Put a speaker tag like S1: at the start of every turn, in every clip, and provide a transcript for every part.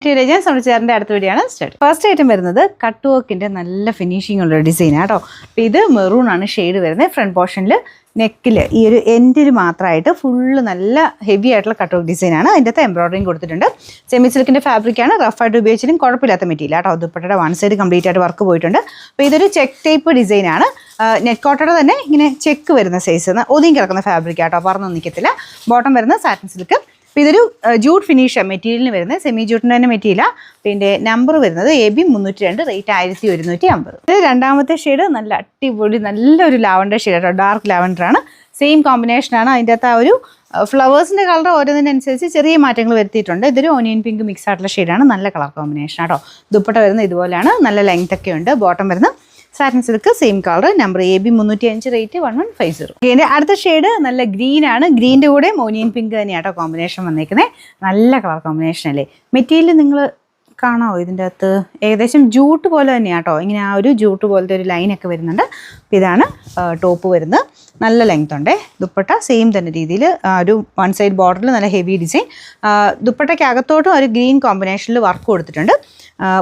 S1: ഞാൻ സമയത്ത് അടുത്ത വീഡിയോ സ്റ്റാർട്ട്. ഫസ്റ്റ് ഐറ്റം വരുന്നത് കട്ട് വർക്കിന്റെ നല്ല ഫിനിഷിംഗ് ഉള്ള ഡിസൈൻ ആട്ടോ. അപ്പോൾ ഇത് മെറൂൺ ആണ് ഷെയ്ഡ് വരുന്നത്. ഫ്രണ്ട് പോർഷനിൽ നെക്കിൽ ഈ ഒരു എൻഡിൽ മാത്രമായിട്ട് ഫുള്ള് നല്ല ഹെവി ആയിട്ടുള്ള കട്ട് വർക്ക് ഡിസൈൻ ആണ്. അതിൻ്റെ അകത്ത് എംബ്രോയിഡറിങ് കൊടുത്തിട്ടുണ്ട്. സെമി സിൽക്കിന്റെ ഫാബ്രിക് ആണ്. റഫായിട്ട് ഉപയോഗിച്ചാലും കുഴപ്പമില്ലാത്ത മെറ്റീരിയൽ ആട്ടോ. ദുപ്പട്ടയുടെ വൺ സൈഡ് കംപ്ലീറ്റ് ആയിട്ട് വർക്ക് പോയിട്ടുണ്ട്. അപ്പോൾ ഇതൊരു ചെക്ക് ടൈപ്പ് ഡിസൈൻ ആണ്. നെറ്റ് കോട്ടയുടെ തന്നെ ഇങ്ങനെ ചെക്ക് വരുന്ന സൈസ് ഒതുങ്ങി കിടക്കുന്ന ഫാബ്രിക് ആട്ടോ. പറന്നൊന്നും നിൽക്കത്തില്ല. ബോട്ടം വരുന്ന സാറ്റിൻ സിൽക്ക്. അപ്പോൾ ഇതൊരു ജൂട്ട് ഫിനിഷ് മെറ്റീരിയലിന് വരുന്നത്. സെമി ജൂട്ടിൻ്റെ തന്നെ മെറ്റീരിയലാണ്. പിന്നെ നമ്പർ വരുന്നത് AB 302, റേറ്റ് 1150. ഇത് രണ്ടാമത്തെ ഷെയ്ഡ് നല്ല അടിപൊളി നല്ലൊരു ലാവൻഡർ ഷെയ്ഡ് ആട്ടോ. ഡാർക്ക് ലാവൻഡർ ആണ്. സെയിം കോമ്പിനേഷനാണ്. അതിൻ്റെ അകത്ത് ആ ഒരു ഫ്ലവേഴ്സിൻ്റെ കളർ ഓരോന്നിനനുസരിച്ച് ചെറിയ മാറ്റങ്ങൾ വരുത്തിയിട്ടുണ്ട്. ഇതൊരു ഓനിയൻ പിങ്ക് മിക്സ് ആയിട്ടുള്ള ഷെയ്ഡാണ്. നല്ല കളർ കോമ്പിനേഷൻ ആട്ടോ. ദുപ്പട്ട വരുന്നത് ഇതുപോലെയാണ്. നല്ല ലെങ്ത് ഒക്കെ ഉണ്ട്. ബോട്ടം വരുന്ന satin silk same colour. Number AB 305, rate 1150. ഇതിൻ്റെ അടുത്ത ഷെയ്ഡ് നല്ല ഗ്രീൻ ആണ്. ഗ്രീൻ്റെ കൂടെ ഓനിയൻ പിങ്ക് തന്നെയാട്ടോ കോമ്പിനേഷൻ വന്നേക്കുന്നത്. നല്ല കളർ കോമ്പിനേഷൻ അല്ലേ. മെറ്റീരിയൽ നിങ്ങൾ കാണാമോ? ഇതിൻ്റെ അകത്ത് ഏകദേശം ജൂട്ട് പോലെ തന്നെയാട്ടോ. ഇങ്ങനെ ആ ഒരു ജൂട്ട് പോലത്തെ ഒരു ലൈനൊക്കെ വരുന്നുണ്ട്. അപ്പോൾ ഇതാണ് ടോപ്പ് വരുന്നത്. നല്ല ലെങ്ത് ഉണ്ട്. ദുപ്പട്ട സെയിം തന്നെ രീതിയിൽ ഒരു വൺ സൈഡ് ബോർഡറിൽ നല്ല ഹെവി ഡിസൈൻ. ദുപ്പട്ടയ്ക്ക് അകത്തോട്ടും ഒരു ഗ്രീൻ കോമ്പിനേഷനിൽ വർക്ക് കൊടുത്തിട്ടുണ്ട്.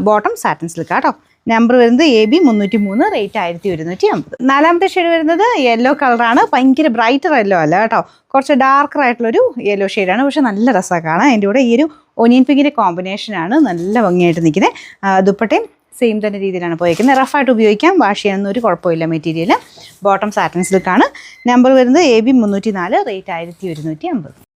S1: ബോട്ടം സാറ്റിൻ സിൽക്ക് ആട്ടോ. നമ്പർ വരുന്നത് AB 303, റേറ്റ് 1150. നാലാമത്തെ ഷെയ്ഡ് വരുന്നത് യെല്ലോ കളറാണ്. ഭയങ്കര ബ്രൈറ്റർ യെല്ലോ അല്ല കേട്ടോ. കുറച്ച് ഡാർക്കർ ആയിട്ടുള്ളൊരു യെല്ലോ ഷെയ്ഡാണ്. പക്ഷെ നല്ല രസമാണ് കാണാൻ. അതിൻ്റെ കൂടെ ഈ ഒരു ഒനിയൻ പിങ്കിൻ്റെ കോമ്പിനേഷനാണ് നല്ല ഭംഗിയായിട്ട് നിൽക്കുന്നത്. ദുപ്പട്ടയും സെയിം തന്നെ രീതിയിലാണ് പോയിരിക്കുന്നത്. റഫായിട്ട് ഉപയോഗിക്കാം. വാഷ് ചെയ്യാനൊന്നും ഒരു കുഴപ്പമില്ല മെറ്റീരിയൽ. ബോട്ടം സാറ്റിൻ സിൽക്കാണ്. നമ്പർ വരുന്നത് AB 304, റേറ്റ് 1150.